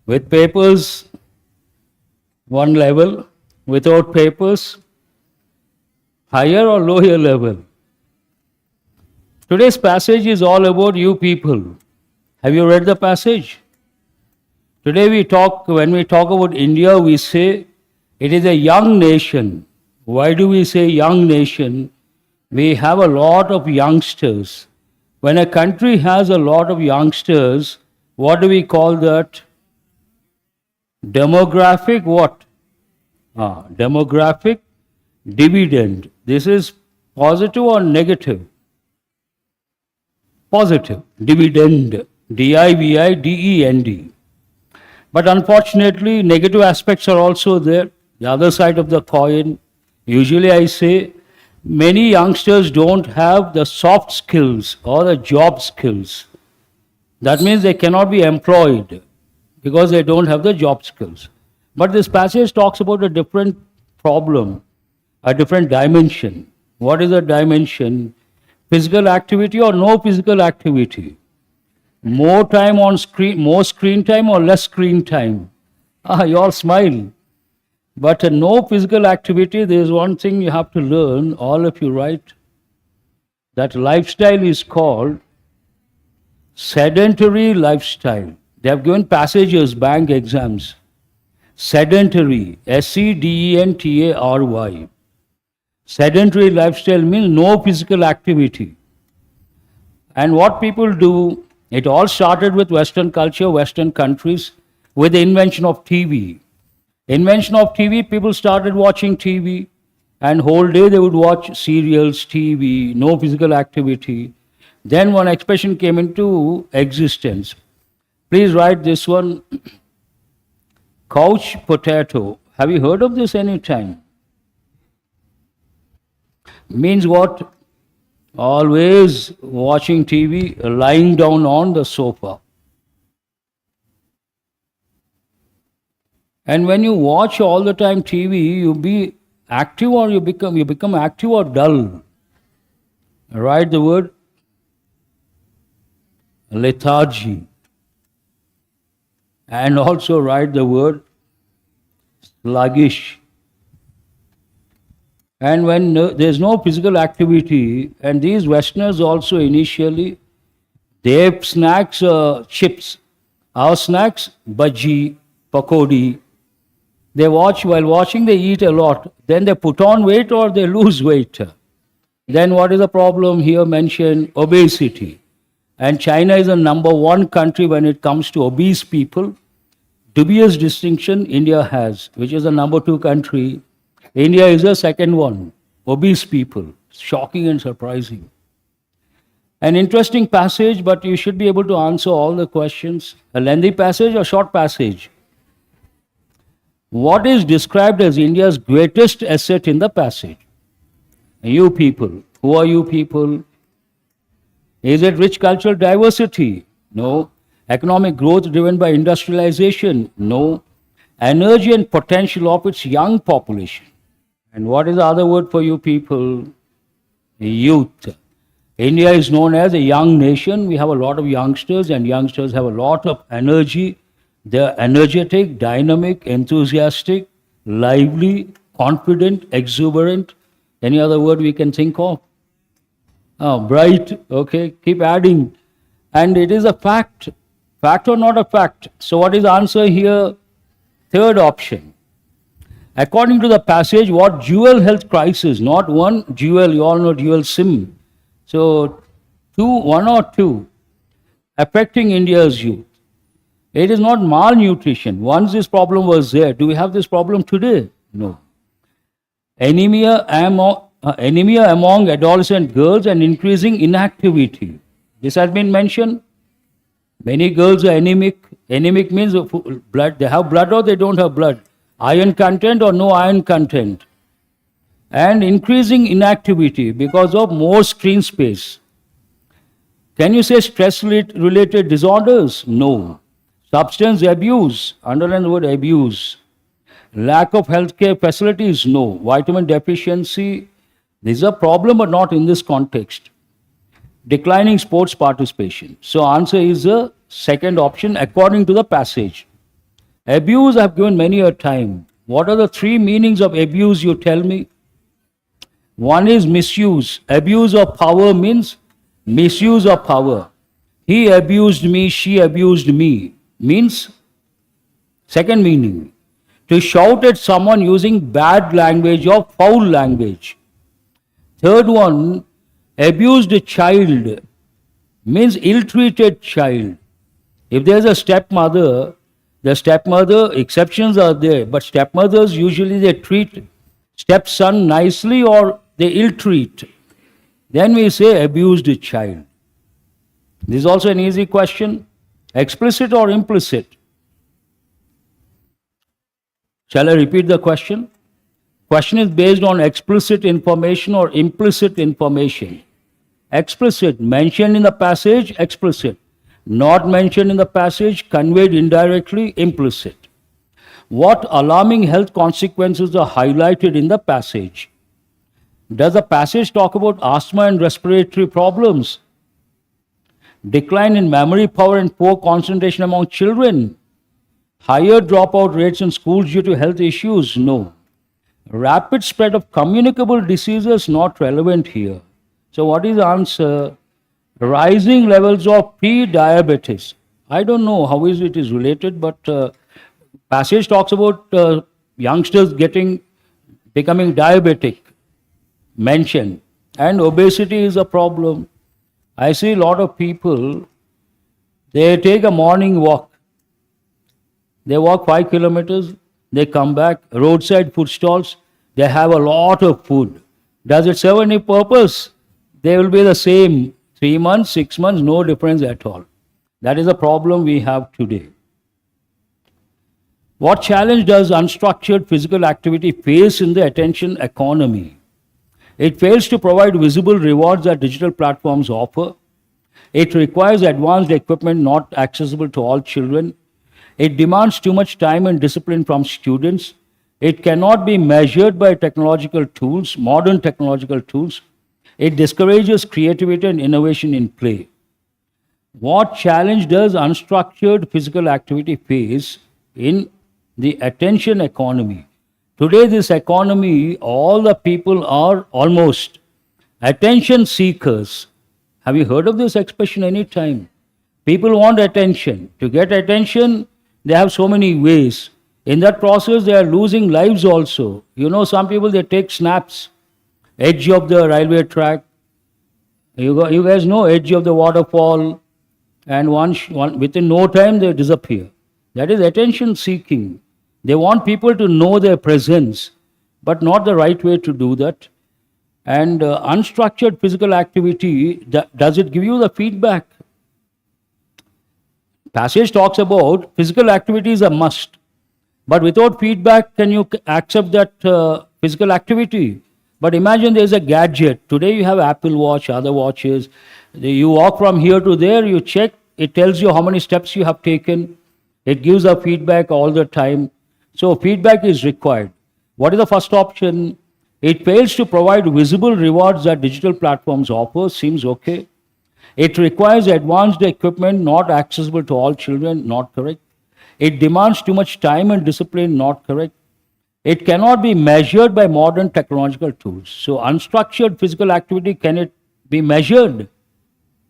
With papers, one level. Without papers, higher or lower level. Today's passage is all about you people. Have you read the passage? Today when we talk about India, we say it is a young nation. Why do we say young nation? We have a lot of youngsters. When a country has a lot of youngsters, what do we call that? Demographic what? Demographic dividend. This is positive or negative? Positive. Dividend. D-I-V-I-D-E-N-D. But unfortunately, negative aspects are also there. The other side of the coin. Usually I say, many youngsters don't have the soft skills or the job skills. That means they cannot be employed because they don't have the job skills. But this passage talks about a different problem, a different dimension. What is the dimension? Physical activity or no physical activity? More time on screen, more screen time or less screen time? You all smile. But no physical activity, there is one thing you have to learn, all of you, right? That lifestyle is called sedentary lifestyle. They have given passages, bank exams. Sedentary, S-E-D-E-N-T-A-R-Y. Sedentary lifestyle means no physical activity. And what people do, it all started with Western culture, Western countries, with the invention of TV. Invention of TV, people started watching TV, and whole day they would watch serials, TV, no physical activity. Then one expression came into existence. Please write this one. Couch potato. Have you heard of this any time? Means what? Always watching TV, lying down on the sofa. And when you watch all the time TV, you be active or you become active or dull. Write the word lethargy. And also write the word sluggish. And when there's no physical activity, and these Westerners also initially, they have snacks, chips. Our snacks, bhaji, pakodi. They watch, while watching they eat a lot. Then they put on weight or they lose weight. Then what is the problem here mentioned? Obesity. And China is the number one country when it comes to obese people. Dubious distinction India has, which is the number two country. India is the second one. Obese people. Shocking and surprising. An interesting passage, but you should be able to answer all the questions. A lengthy passage or short passage? What is described as India's greatest asset in the passage? You people. Who are you people? Is it rich cultural diversity? No. Economic growth driven by industrialization? No. Energy and potential of its young population. And what is the other word for you people? Youth. India is known as a young nation. We have a lot of youngsters, and youngsters have a lot of energy. They are energetic, dynamic, enthusiastic, lively, confident, exuberant. Any other word we can think of? Bright. Okay, keep adding. And it is a fact. Fact or not a fact? So what is the answer here? Third option. According to the passage, what dual health crisis, not one dual, you all know dual SIM. So one or two, affecting India's youth. It is not malnutrition. Once this problem was there, do we have this problem today? No. Anemia among adolescent girls and increasing inactivity. This has been mentioned. Many girls are anemic. Anemic means blood. They have blood or they don't have blood. Iron content or no iron content. And increasing inactivity because of more screen space. Can you say stress-related disorders? No. Substance abuse, underline the word abuse. Lack of healthcare facilities? No. Vitamin deficiency, this is a problem but not in this context. Declining sports participation. So answer is the second option according to the passage. Abuse I've given many a time. What are the three meanings of abuse, you tell me? One is misuse. Abuse of power means misuse of power. He abused me, she abused me. Means, second meaning, to shout at someone using bad language or foul language. Third one, abused child means ill-treated child. If there's a stepmother, the stepmother, exceptions are there, but stepmothers usually they treat stepson nicely or they ill-treat. Then we say abused child. This is also an easy question. Explicit or implicit? Shall I repeat the question? Question is based on explicit information or implicit information. Explicit, mentioned in the passage, explicit. Not mentioned in the passage, conveyed indirectly, implicit. What alarming health consequences are highlighted in the passage? Does the passage talk about asthma and respiratory problems? Decline in memory power and poor concentration among children? Higher dropout rates in schools due to health issues? No. Rapid spread of communicable diseases? Not relevant here. So what is the answer? Rising levels of pre-diabetes. I don't know how it is related, but passage talks about youngsters becoming diabetic, mentioned, and obesity is a problem. I see a lot of people, they take a morning walk. They walk 5 kilometers, they come back, roadside food stalls, they have a lot of food. Does it serve any purpose? They will be the same 3 months, 6 months, no difference at all. That is a problem we have today. What challenge does unstructured physical activity face in the attention economy? It fails to provide visible rewards that digital platforms offer. It requires advanced equipment not accessible to all children. It demands too much time and discipline from students. It cannot be measured by technological tools, modern technological tools. It discourages creativity and innovation in play. What challenge does unstructured physical activity face in the attention economy? Today, this economy, all the people are almost attention seekers. Have you heard of this expression any time? People want attention. To get attention, they have so many ways. In that process, they are losing lives also. You know, some people, they take snaps, edge of the railway track. You guys know, edge of the waterfall, and within no time, they disappear. That is attention seeking. They want people to know their presence, but not the right way to do that. And unstructured physical activity, does it give you the feedback? Passage talks about physical activity is a must, but without feedback, can you accept that physical activity? But imagine there is a gadget. Today you have Apple Watch, other watches. You walk from here to there, you check, it tells you how many steps you have taken. It gives a feedback all the time. So feedback is required. What is the first option? It fails to provide visible rewards that digital platforms offer. Seems okay. It requires advanced equipment not accessible to all children. Not correct. It demands too much time and discipline. Not correct. It cannot be measured by modern technological tools. So unstructured physical activity, can it be measured?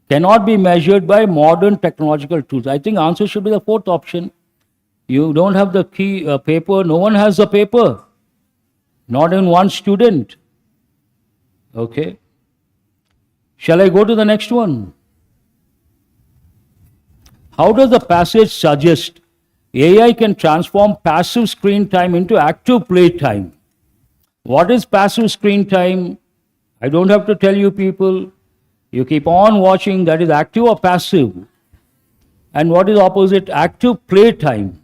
Cannot be measured by modern technological tools. I think answer should be the fourth option. You don't have the key paper. No one has the paper. Not even one student. Okay. Shall I go to the next one? How does the passage suggest AI can transform passive screen time into active play time? What is passive screen time? I don't have to tell you people. You keep on watching, that is active or passive. And what is opposite? Active play time.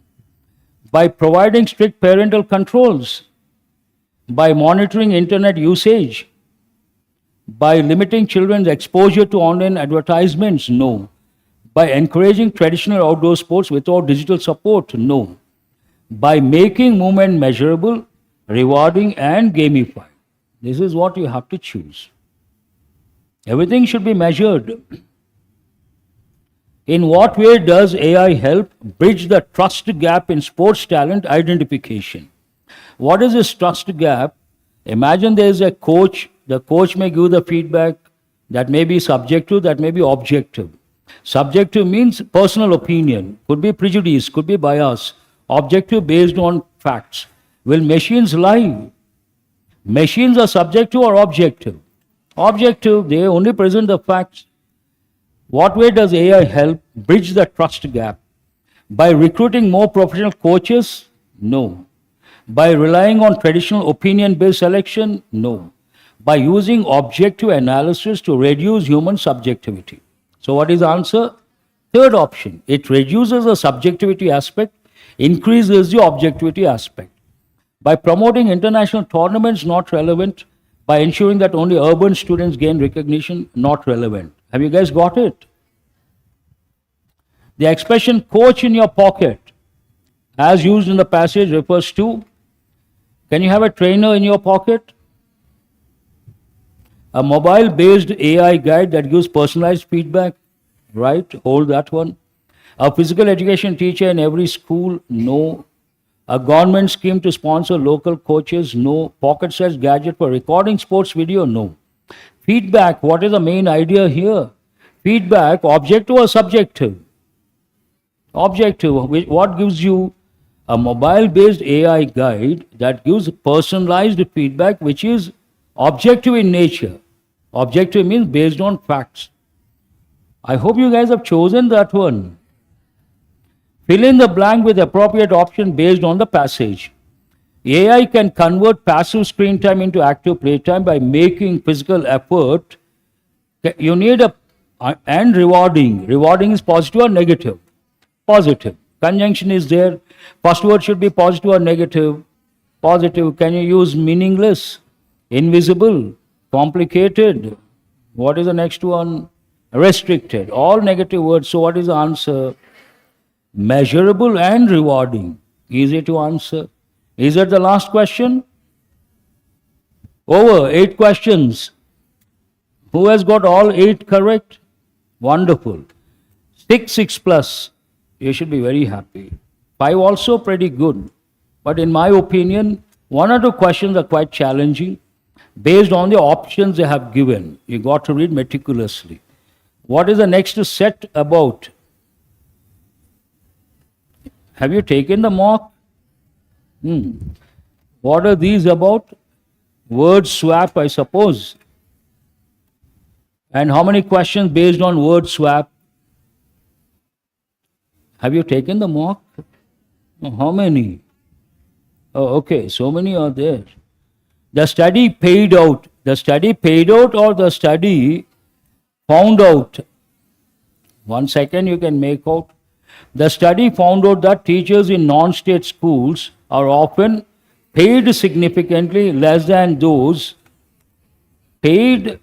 By providing strict parental controls, by monitoring internet usage, by limiting children's exposure to online advertisements? No. By encouraging traditional outdoor sports without digital support? No. By making movement measurable, rewarding, and gamified? This is what you have to choose. Everything should be measured. In what way does AI help bridge the trust gap in sports talent identification? What is this trust gap? Imagine there is a coach, the coach may give the feedback that may be subjective, that may be objective. Subjective means personal opinion, could be prejudice, could be bias. Objective based on facts. Will machines lie? Machines are subjective or objective? Objective, they only present the facts. What way does AI help bridge the trust gap? By recruiting more professional coaches? No. By relying on traditional opinion-based selection? No. By using objective analysis to reduce human subjectivity. So what is the answer? Third option. It reduces the subjectivity aspect, increases the objectivity aspect. By promoting international tournaments, not relevant. By ensuring that only urban students gain recognition, not relevant. Have you guys got it? The expression coach in your pocket, as used in the passage, refers to, can you have a trainer in your pocket? A mobile-based AI guide that gives personalized feedback, right? Hold that one. A physical education teacher in every school, no. A government scheme to sponsor local coaches, no. Pocket-sized gadget for recording sports video, no. Feedback, what is the main idea here? Feedback, objective or subjective? Objective, what gives you a mobile-based AI guide that gives personalized feedback which is objective in nature. Objective means based on facts. I hope you guys have chosen that one. Fill in the blank with appropriate option based on the passage. AI can convert passive screen time into active playtime by making physical effort. You need and rewarding. Rewarding is positive or negative? Positive. Conjunction is there. First word should be positive or negative? Positive. Can you use meaningless, invisible, complicated? What is the next one? Restricted. All negative words. So what is the answer? Measurable and rewarding. Easy to answer. Is that the last question? Over 8 questions. Who has got all 8 correct? Wonderful. 6 plus. You should be very happy. 5 also pretty good. But in my opinion, 1 or 2 questions are quite challenging based on the options they have given. You got to read meticulously. What is the next set about? Have you taken the mock? What are these about? Word swap, I suppose. And how many questions based on word swap? Have you taken the mock? How many? Oh, okay, so many are there. The study paid out. The study paid out or the study found out? 1 second, you can make out. The study found out that teachers in non-state schools are often paid significantly less than those in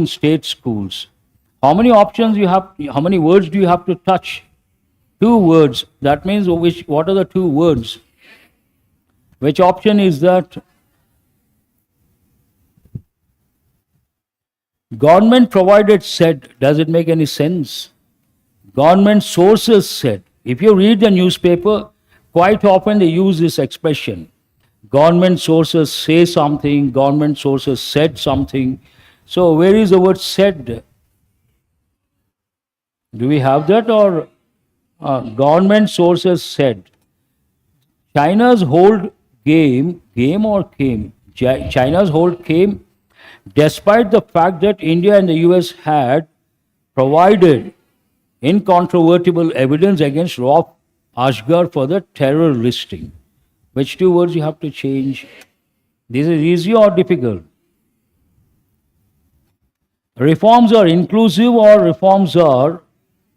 state schools. How many options you have? How many words do you have to touch? 2 words. That means what are the 2 words? Which option is that? Government provided said. Does it make any sense? Government sources said. If you read the newspaper, quite often they use this expression. Government sources say something, government sources said something. So where is the word said? Do we have that or government sources said? China's whole game China's whole came despite the fact that India and the US had provided incontrovertible evidence against Rauf Ashgar for the terror listing. Which 2 words you have to change? This is easy or difficult? Reforms are inclusive or reforms are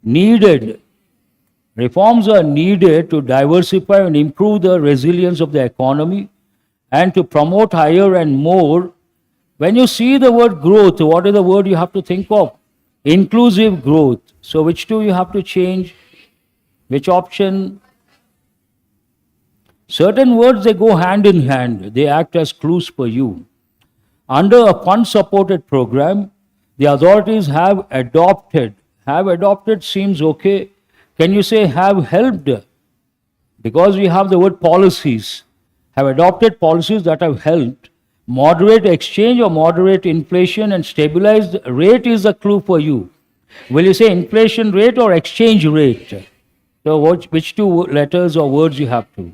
needed? Reforms are needed to diversify and improve the resilience of the economy and to promote higher and more. When you see the word growth, what is the word you have to think of? Inclusive growth. So which 2 you have to change? Which option? Certain words, they go hand in hand. They act as clues for you. Under a fund-supported program, The authorities have adopted. Have adopted seems okay. Can you say have helped? Because we have the word policies. Have adopted policies that have helped moderate exchange or moderate inflation and stabilize the rate is a clue for you. Will you say inflation rate or exchange rate? So which two letters or words you have to?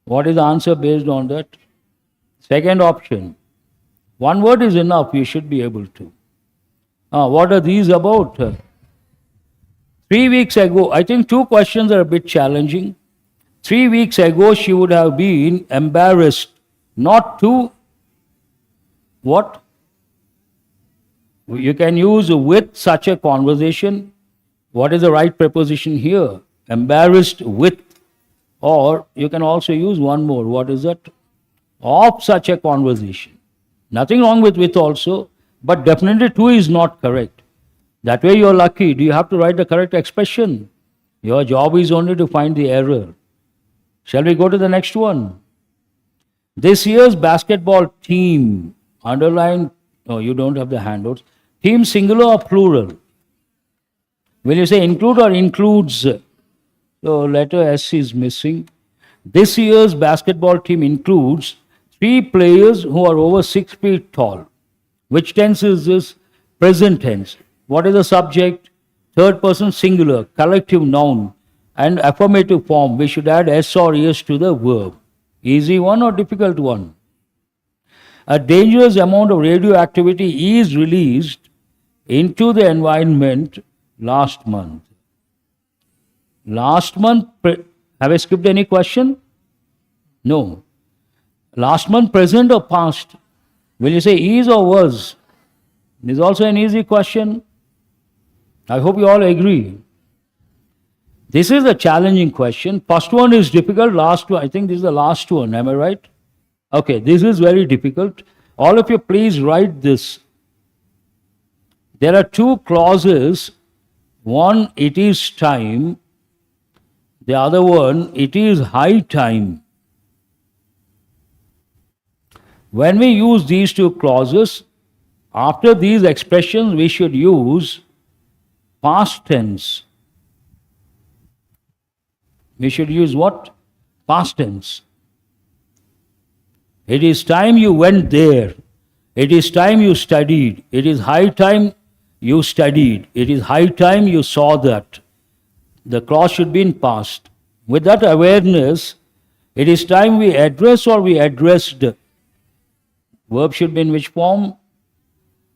What is the answer based on that? Second option. One word is enough, you should be able to. What are these about? 3 weeks ago, I think two questions are a bit challenging. 3 weeks ago, she would have been embarrassed not to what? You can use with such a conversation. What is the right preposition here? Embarrassed with. Or you can also use one more. What is that? Of such a conversation. Nothing wrong with also, but definitely two is not correct. That way you're lucky. Do you have to write the correct expression? Your job is only to find the error. Shall we go to the next one? This year's basketball team, underline, no, you don't have the handouts. Team singular or plural? Will you say include or includes? So letter S is missing. This year's basketball team includes 3 players who are over 6 feet tall. Which tense is this? Present tense. What is the subject? Third person singular, collective noun, and affirmative form. We should add S or ES to the verb. Easy one or difficult one? A dangerous amount of radioactivity is released into the environment last month. Last month, have I skipped any question? No. Last month, present or past? Will you say is or was? This is also an easy question. I hope you all agree. This is a challenging question. First one is difficult, last one, I think this is the last one, am I right? Okay, this is very difficult. All of you please write this. There are 2 clauses. One, it is time. The other one, it is high time. When we use these 2 clauses, after these expressions, we should use past tense. We should use what? Past tense. It is time you went there. It is time you studied. It is high time you studied. It is high time you saw that. The clause should be in past. With that awareness, it is time we address or we addressed. Verb should be in which form?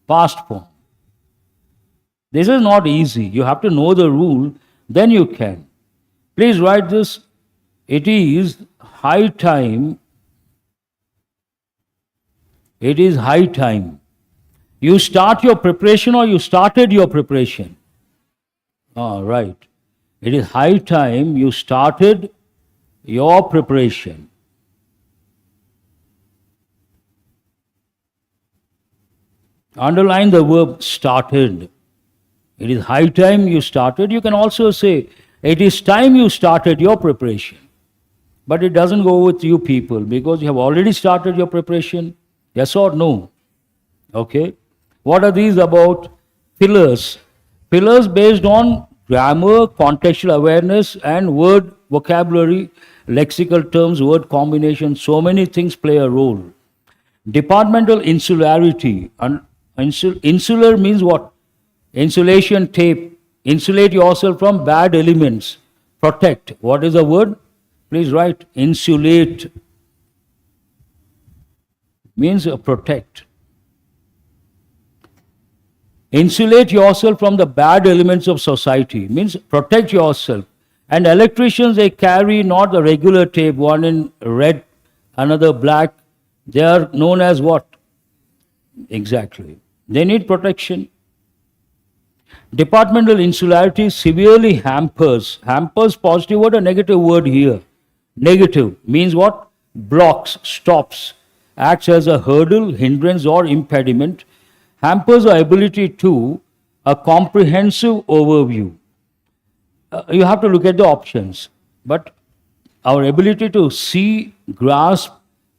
Past form. This is not easy. You have to know the rule, then you can. Please write this. It is high time. It is high time. You start your preparation or you started your preparation? Right. It is high time you started your preparation. Underline the verb started. It is high time you started. You can also say, it is time you started your preparation. But it doesn't go with you people because you have already started your preparation. Yes or no? Okay. What are these about? Pillars. Pillars based on grammar, contextual awareness, and word vocabulary, lexical terms, word combinations. So many things play a role. Departmental insularity. Insular means what? Insulation tape. Insulate yourself from bad elements. Protect. What is the word? Please write. Insulate means protect. Insulate yourself from the bad elements of society means protect yourself. And electricians, they carry not the regular tape, one in red, another black. They are known as what? Exactly. They need protection. Departmental insularity severely hampers. Hampers, positive word or negative word here? Negative means what? Blocks, stops, acts as a hurdle, hindrance or impediment. Hampers our ability to a comprehensive overview. You have to look at the options, but our ability to see, grasp,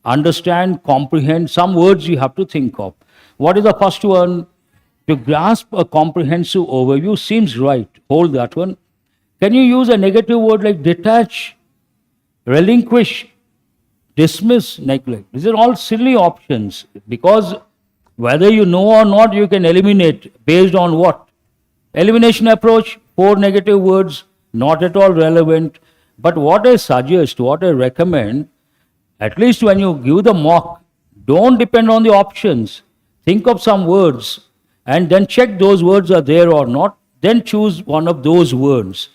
understand, comprehend, some words you have to think of. What is the first one? To grasp a comprehensive overview seems right. Hold that one. Can you use a negative word like detach, relinquish, dismiss, neglect? These are all silly options because whether you know or not, you can eliminate based on what? Elimination approach, 4 negative words, not at all relevant. But what I suggest, what I recommend, at least when you give the mock, don't depend on the options. Think of some words and then check those words are there or not. Then choose one of those words.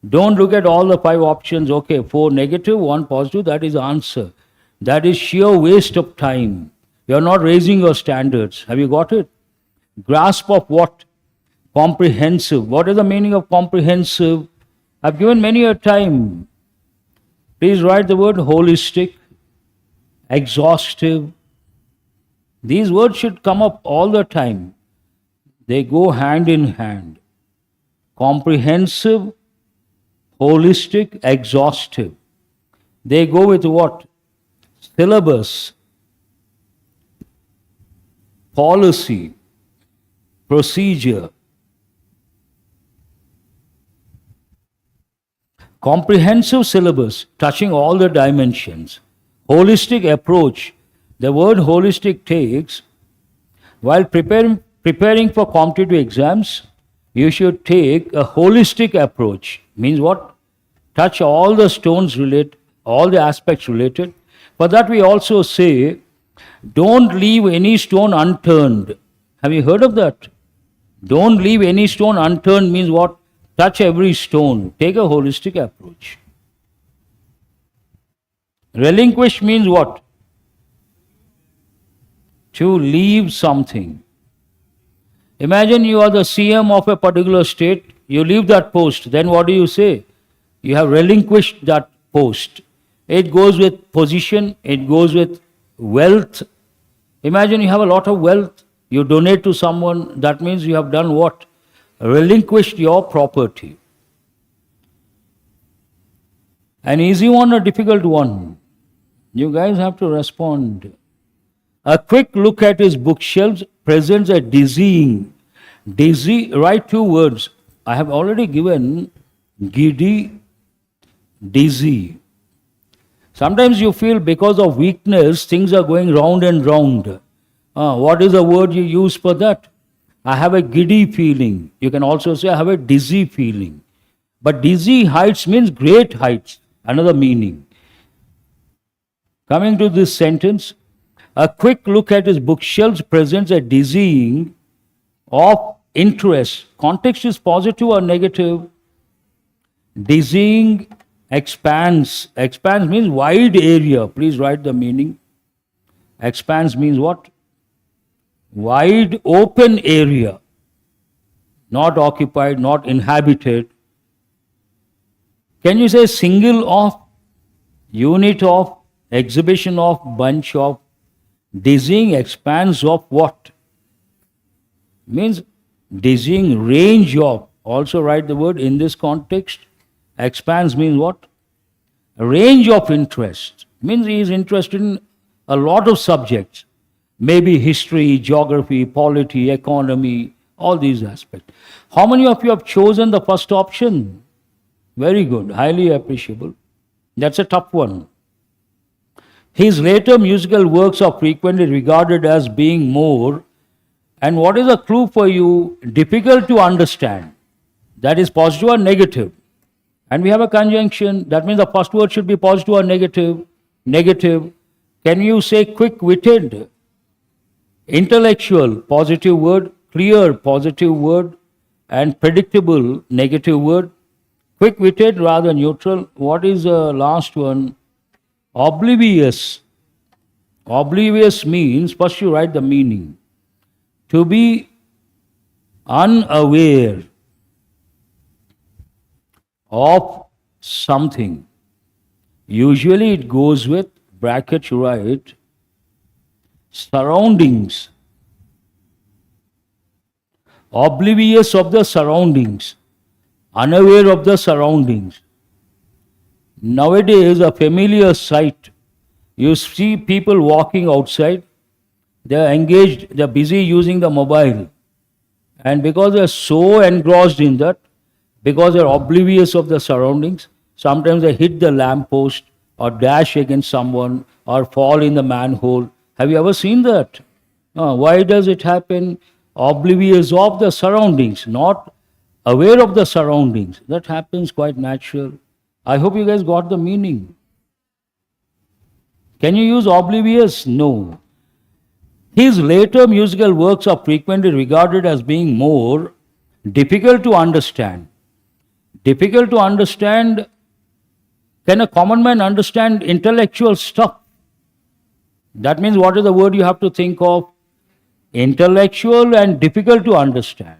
Don't look at all the 5 options. Okay, 4 negative, 1 positive, that is the answer. That is sheer waste of time. You are not raising your standards. Have you got it? Grasp of what? Comprehensive. What is the meaning of comprehensive? I've given many a time. Please write the word holistic, exhaustive. These words should come up all the time. They go hand in hand. Comprehensive, holistic, exhaustive. They go with what? Syllabus, policy, procedure. Comprehensive syllabus touching all the dimensions. Holistic approach. The word holistic takes, while preparing for competitive exams, you should take a holistic approach. Means what? Touch all the stones related, all the aspects related. For that we also say, don't leave any stone unturned. Have you heard of that? Don't leave any stone unturned means what? Touch every stone. Take a holistic approach. Relinquish means what? To leave something. Imagine you are the CM of a particular state, you leave that post, then what do you say? You have relinquished that post. It goes with position, it goes with wealth. Imagine you have a lot of wealth, you donate to someone, that means you have done what? Relinquished your property. An easy one or difficult one? You guys have to respond. A quick look at his bookshelves presents a dizzying. Dizzy, write 2 words. I have already given giddy, dizzy. Sometimes you feel because of weakness, things are going round and round. What is the word you use for that? I have a giddy feeling. You can also say I have a dizzy feeling. But dizzy heights means great heights. Another meaning. Coming to this sentence, a quick look at his bookshelves presents a dizzying of interest. Context is positive or negative? Dizzying expands. Expands means wide area. Please write the meaning. Expands means what? Wide open area. Not occupied, not inhabited. Can you say single of, unit of, exhibition of, bunch of? Dizzying expands of what? Means dizzying range of. Also write the word in this context. Expands means what? A range of interest. Means he is interested in a lot of subjects. Maybe history, geography, polity, economy, all these aspects. How many of you have chosen the first option? Very good, highly appreciable. That's a tough one. His later musical works are frequently regarded as being more, and what is a clue for you? Difficult to understand. That is positive or negative. And we have a conjunction. That means the first word should be positive or negative. Negative. Can you say quick-witted? Intellectual, positive word. Clear, positive word. And predictable, negative word. Quick-witted, rather neutral. What is the last one? Oblivious. Oblivious means, first you write the meaning. To be unaware of something. Usually it goes with, bracket you write, surroundings. Oblivious of the surroundings. Unaware of the surroundings. Nowadays, a familiar sight. You see people walking outside. They are engaged, they are busy using the mobile. And because they're so engrossed in that, because they're oblivious of the surroundings, sometimes they hit the lamppost or dash against someone or fall in the manhole. Have you ever seen that? Why does it happen? Oblivious of the surroundings, not aware of the surroundings. That happens quite natural. I hope you guys got the meaning. Can you use oblivious? No. His later musical works are frequently regarded as being more difficult to understand. Difficult to understand. Can a common man understand intellectual stuff? That means what is the word you have to think of? Intellectual and difficult to understand.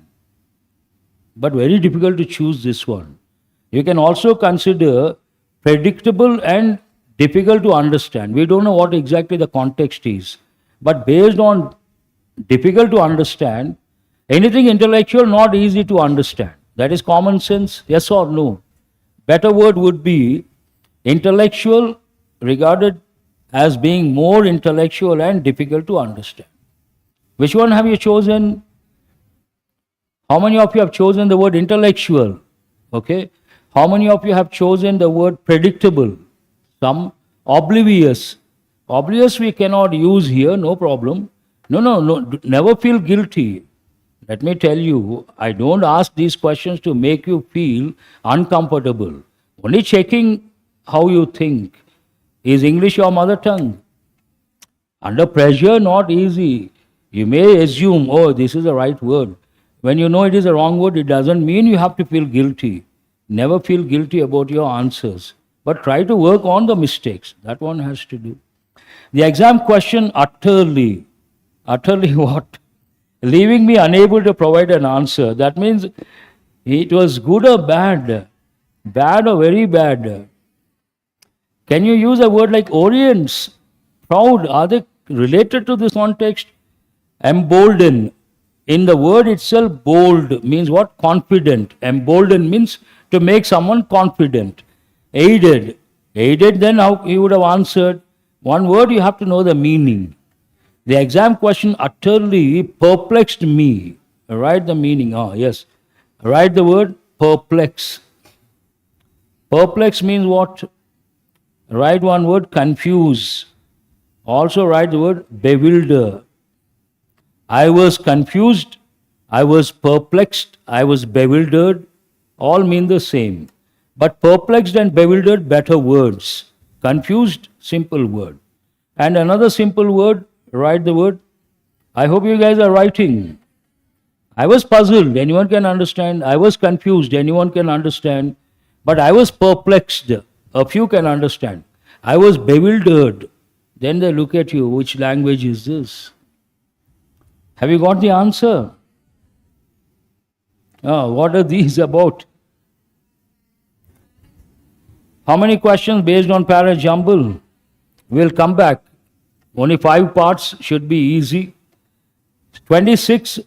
But very difficult to choose this one. You can also consider predictable and difficult to understand. We don't know what exactly the context is. But based on difficult to understand, anything intellectual not easy to understand. That is common sense, yes or no? Better word would be intellectual, regarded as being more intellectual and difficult to understand. Which one have you chosen? How many of you have chosen the word intellectual? Okay. How many of you have chosen the word predictable? Some. Oblivious. Oblivious we cannot use here, no problem. No, never feel guilty. Let me tell you, I don't ask these questions to make you feel uncomfortable. Only checking how you think. Is English your mother tongue? Under pressure, not easy. You may assume, oh, this is the right word. When you know it is a wrong word, it doesn't mean you have to feel guilty. Never feel guilty about your answers. But try to work on the mistakes. That one has to do. The exam question utterly what? Leaving me unable to provide an answer. That means it was good or bad? Bad or very bad? Can you use a word like Orients? Proud, are they related to this context? Embolden. In the word itself, bold means what? Confident. Embolden means to make someone confident. Aided. Aided, then how you would have answered? One word you have to know the meaning. The exam question utterly perplexed me. Write the meaning. Yes. Write the word perplex. Perplex means what? Write one word, confuse. Also write the word bewilder. I was confused, I was perplexed, I was bewildered, all mean the same. But perplexed and bewildered, better words. Confused, simple word. And another simple word, write the word. I hope you guys are writing. I was puzzled, anyone can understand. I was confused, anyone can understand. But I was perplexed, a few can understand. I was bewildered. Then they look at you, which language is this? Have you got the answer? What are these about? How many questions based on para jumble? We'll come back. Only 5 parts should be easy. 26,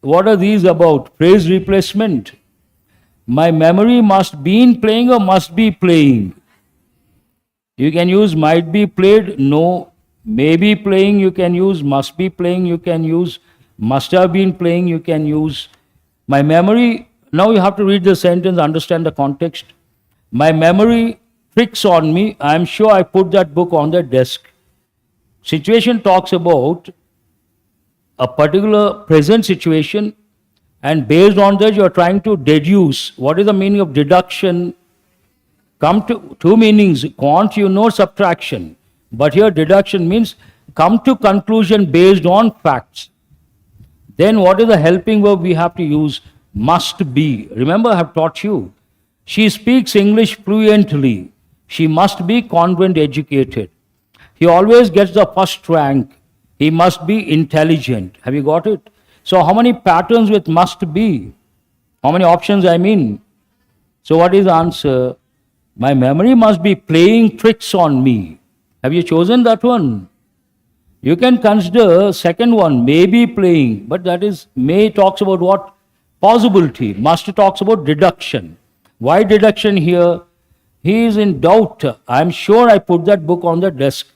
what are these about? Phrase replacement. My memory must be in playing or must be playing. You can use might be played, no. May be playing, you can use. Must be playing, you can use. Must have been playing, you can use. My memory, now you have to read the sentence, understand the context. My memory tricks on me. I am sure I put that book on the desk. Situation talks about a particular present situation, and based on that you are trying to deduce. What is the meaning of deduction? Come to 2 meanings. Quant, you know, subtraction. But here deduction means come to conclusion based on facts. Then what is the helping verb we have to use? Must be. Remember, I have taught you. She speaks English fluently. She must be convent educated. He always gets the first rank. He must be intelligent. Have you got it? So how many patterns with must be? How many options I mean? So what is the answer? My memory must be playing tricks on me. Have you chosen that one? You can consider second one, may be playing, but that is, may talks about what? Possibility. Must talks about deduction. Why deduction here? He is in doubt. I am sure I put that book on the desk.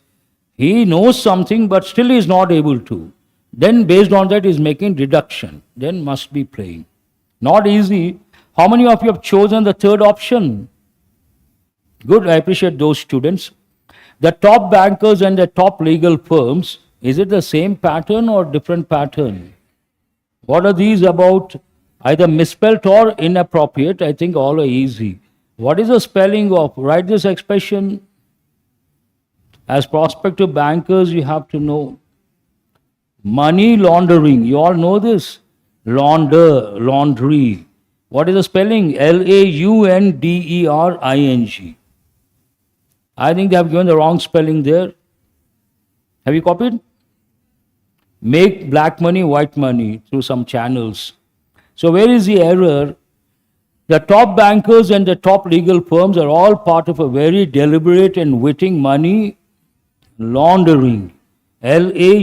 He knows something, but still he is not able to. Then based on that is making deduction. Then must be playing. Not easy. How many of you have chosen the third option? Good, I appreciate those students. The top bankers and the top legal firms, is it the same pattern or different pattern? What are these about? Either misspelled or inappropriate. I think all are easy. What is the spelling of? Write this expression. As prospective bankers, you have to know. Money laundering. You all know this. Launder, laundry. What is the spelling? Laundering. I think they have given the wrong spelling there. Have you copied? Make black money white money through some channels. So where is the error? The top bankers and the top legal firms are all part of a very deliberate and witting money laundering. Laundering.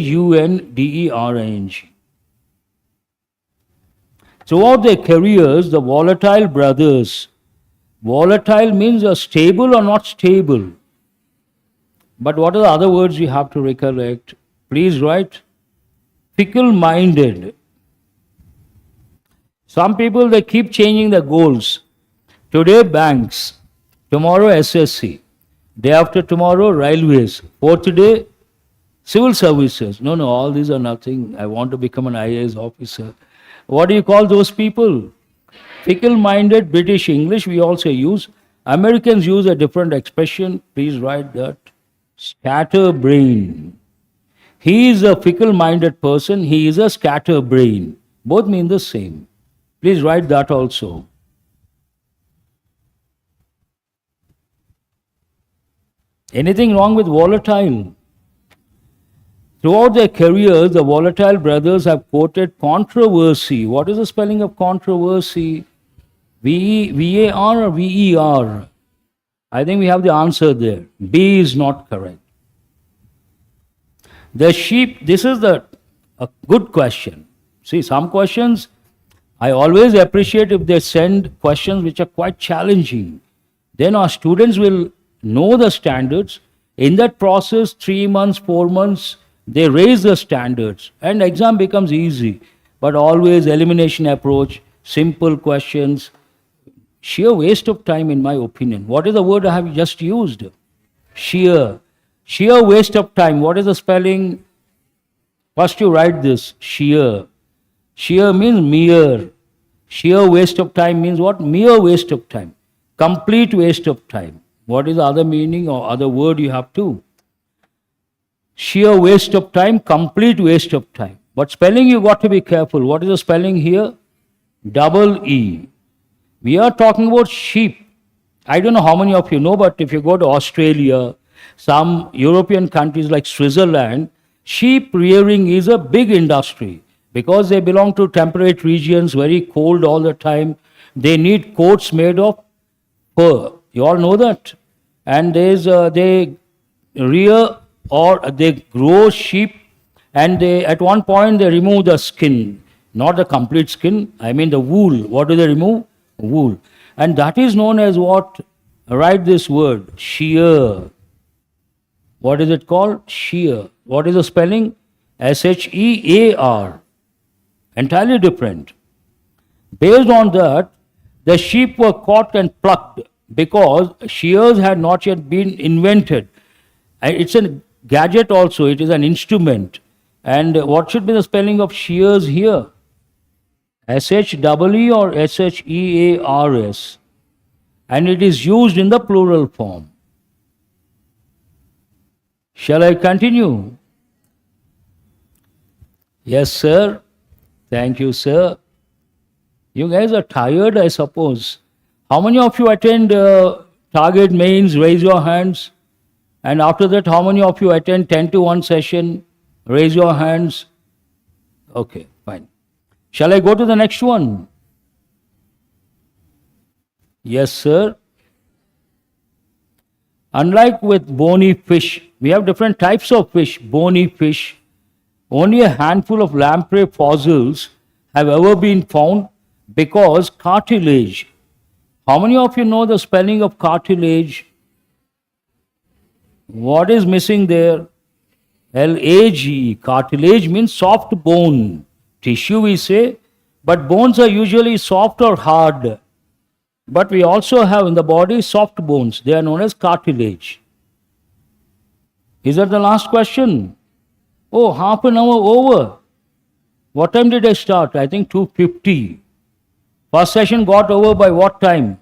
Throughout their careers, the volatile brothers, volatile means stable or not stable. But what are the other words you have to recollect? Please write. Fickle-minded. Some people, they keep changing their goals. Today, banks. Tomorrow, SSC. Day after tomorrow, railways. Fourth day, civil services. No, all these are nothing. I want to become an IAS officer. What do you call those people? Fickle-minded. British English we also use. Americans use a different expression. Please write that. Scatterbrain. He is a fickle-minded person. He is a scatterbrain. Both mean the same. Please write that also. Anything wrong with volatile? Throughout their careers, the volatile brothers have quoted controversy. What is the spelling of controversy? V-A-R or V-E-R? I think we have the answer there. B is not correct. The sheep, this is a good question. See, some questions, I always appreciate if they send questions which are quite challenging. Then our students will know the standards. In that process, 3 months, 4 months, they raise the standards and exam becomes easy. But always elimination approach, simple questions, sheer waste of time in my opinion. What is the word I have just used? Sheer. Sheer waste of time. What is the spelling? First you write this, sheer. Sheer means mere. Sheer waste of time means what? Mere waste of time. Complete waste of time. What is the other meaning or other word you have to? Sheer waste of time, complete waste of time. But spelling you got to be careful. What is the spelling here? Double E. We are talking about sheep. I don't know how many of you know, but if you go to Australia, some European countries like Switzerland, sheep rearing is a big industry because they belong to temperate regions, very cold all the time. They need coats made of fur. You all know that. And they rear or they grow sheep, and at one point they remove the skin, not the complete skin, I mean the wool. What do they remove? Wool. And that is known as what? Write this word, shear. What is it called? Shear. What is the spelling? S-H-E-A-R. Entirely different. Based on that, the sheep were caught and plucked because shears had not yet been invented. And it's a gadget also, it is an instrument. And what should be the spelling of shears here? S-H-E-E or S-H-E-A-R-S. And it is used in the plural form. Shall I continue? Yes, sir. Thank you, sir. You guys are tired, I suppose. How many of you attend target mains? Raise your hands. And after that, how many of you attend 10 to 1 session? Raise your hands. Okay, fine. Shall I go to the next one? Yes, sir. Unlike with bony fish, we have different types of fish. Bony fish. Only a handful of lamprey fossils have ever been found because cartilage. How many of you know the spelling of cartilage? What is missing there? L-A-G-E. Cartilage means soft bone. Tissue we say, but bones are usually soft or hard. But we also have in the body soft bones. They are known as cartilage. Is that the last question? Oh, half an hour over. What time did I start? I think 2:50. First session got over by what time?